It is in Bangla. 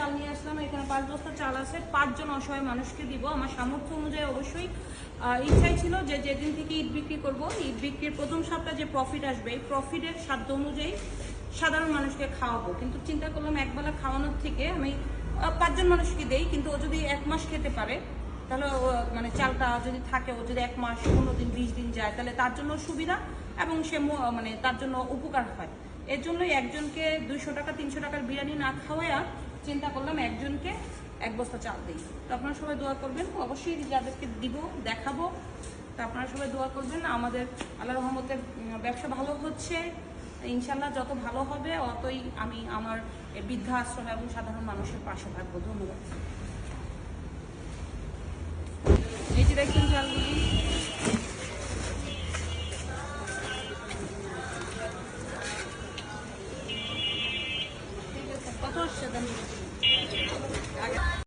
চাল নিয়ে আসলাম। এখানে 5 বস্তা চাল আছে, 5 জন অসহায় মানুষকে দিব আমার সামর্থ্য অনুযায়ী। অবশ্যই ইচ্ছাই ছিল যে যেদিন থেকে ঈদ বিক্রি করব, ঈদ বিক্রির প্রথম সপ্তাহে যে প্রফিট আসবে, এই প্রফিটের সাধ্য অনুযায়ী সাধারণ মানুষকে খাওয়াবো। কিন্তু চিন্তা করলাম একবেলা খাওয়ানোর থেকে আমি 5 জন মানুষকে দেই, কিন্তু ও যদি 1 মাস খেতে পারে তাহলে মানে চালটা যদি থাকে, ও যদি 1 মাস 15 দিন 20 দিন যায়, তাহলে তার জন্য সুবিধা এবং সে মানে তার জন্য উপকার হয়। এর জন্যই একজনকে 200 টাকা 300 টাকার বিরিয়ানি না খাওয়াইয়া চিন্তা করলাম একজনকে 1 বস্তা চাল দিই। তো আপনারা সবাই দোয়া করবেন, অবশ্যই যাদেরকে দিব দেখাবো। তো আপনারা সবাই দোয়া করবেন। আমাদের আল্লাহ রহমতের ব্যবসা ভালো হচ্ছে, ইনশাল্লাহ যত ভালো হবে অতই আমি আমার বৃদ্ধাশ্রম এবং সাধারণ মানুষের পাশে থাকবো। ধন্যবাদ। এই যে দেখছেন চালগুলি।